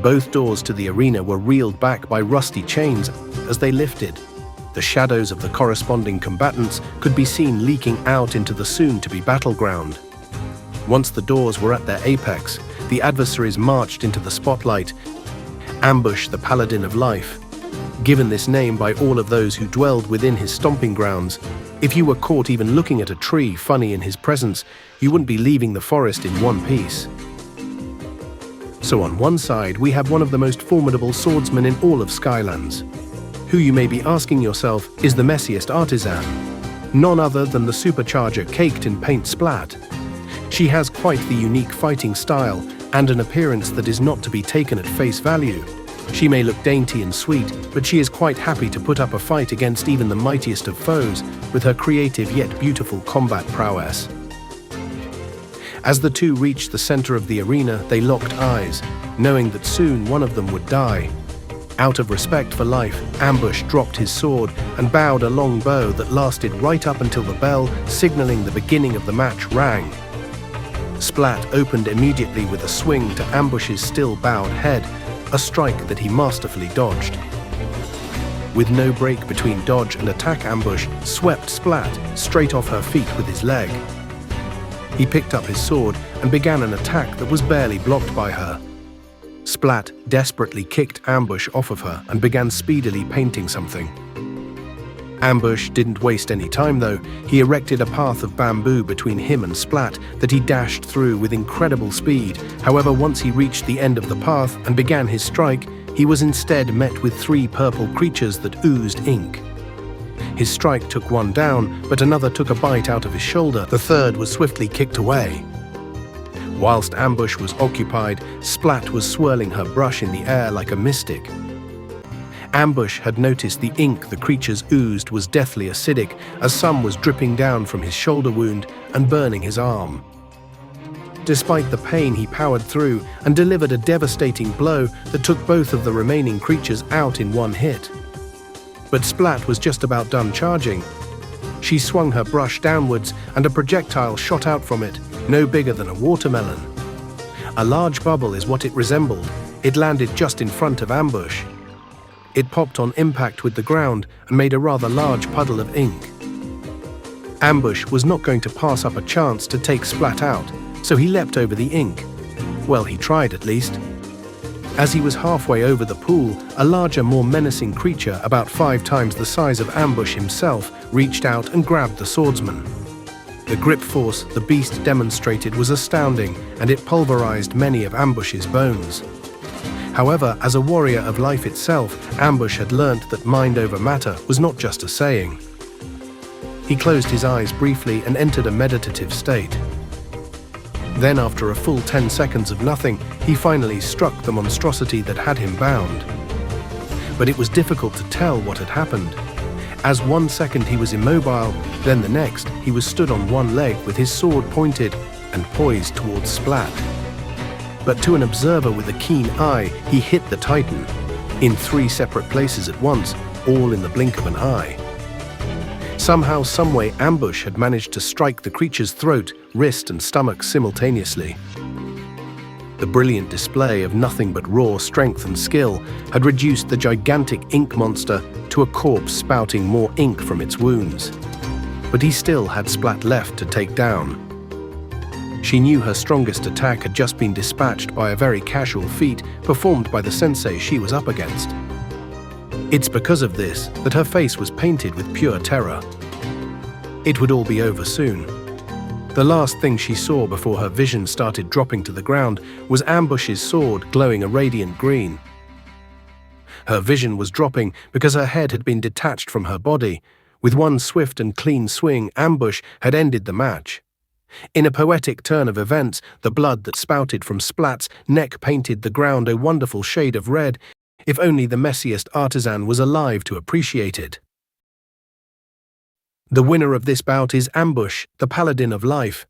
Both doors to the arena were reeled back by rusty chains as they lifted. The shadows of the corresponding combatants could be seen leaking out into the soon-to-be battleground. Once the doors were at their apex, the adversaries marched into the spotlight. Ambush, the Paladin of Life. Given this name by all of those who dwelled within his stomping grounds, if you were caught even looking at a tree funny in his presence, you wouldn't be leaving the forest in one piece. So on one side, we have one of the most formidable swordsmen in all of Skylands. Who, you may be asking yourself, is the messiest artisan? None other than the supercharger caked in paint Splat. She has quite the unique fighting style and an appearance that is not to be taken at face value. She may look dainty and sweet, but she is quite happy to put up a fight against even the mightiest of foes with her creative yet beautiful combat prowess. As the two reached the center of the arena, they locked eyes, knowing that soon one of them would die. Out of respect for life, Ambush dropped his sword and bowed a long bow that lasted right up until the bell signaling the beginning of the match rang. Splat opened immediately with a swing to Ambush's still bowed head, a strike that he masterfully dodged. With no break between dodge and attack, Ambush swept Splat straight off her feet with his leg. He picked up his sword and began an attack that was barely blocked by her. Splat desperately kicked Ambush off of her and began speedily painting something. Ambush didn't waste any time though. He erected a path of bamboo between him and Splat that he dashed through with incredible speed. However, once he reached the end of the path and began his strike, he was instead met with 3 purple creatures that oozed ink. His strike took one down, but another took a bite out of his shoulder. The third was swiftly kicked away. Whilst Ambush was occupied, Splat was swirling her brush in the air like a mystic. Ambush had noticed the ink the creatures oozed was deathly acidic, as some was dripping down from his shoulder wound and burning his arm. Despite the pain, he powered through and delivered a devastating blow that took both of the remaining creatures out in one hit. But Splat was just about done charging. She swung her brush downwards and a projectile shot out from it, no bigger than a watermelon. A large bubble is what it resembled. It landed just in front of Ambush. It popped on impact with the ground and made a rather large puddle of ink. Ambush was not going to pass up a chance to take Splat out, so he leapt over the ink. Well, he tried at least. As he was halfway over the pool, a larger, more menacing creature, about 5 times the size of Ambush himself, reached out and grabbed the swordsman. The grip force the beast demonstrated was astounding, and it pulverized many of Ambush's bones. However, as a warrior of life itself, Ambush had learnt that mind over matter was not just a saying. He closed his eyes briefly and entered a meditative state. Then, after a full 10 seconds of nothing, he finally struck the monstrosity that had him bound. But it was difficult to tell what had happened. As 1 second he was immobile, then the next he was stood on one leg with his sword pointed and poised towards Splat. But to an observer with a keen eye, he hit the Titan in 3 separate places at once, all in the blink of an eye. Somehow, someway, Ambush had managed to strike the creature's throat, wrist and stomach simultaneously. The brilliant display of nothing but raw strength and skill had reduced the gigantic ink monster to a corpse spouting more ink from its wounds. But he still had Splat left to take down. She knew her strongest attack had just been dispatched by a very casual feat performed by the sensei she was up against. It's because of this that her face was painted with pure terror. It would all be over soon. The last thing she saw before her vision started dropping to the ground was Ambush's sword glowing a radiant green. Her vision was dropping because her head had been detached from her body. With one swift and clean swing, Ambush had ended the match. In a poetic turn of events, the blood that spouted from Splat's neck painted the ground a wonderful shade of red, if only the messiest artisan was alive to appreciate it. The winner of this bout is Ambush, the Paladin of Life.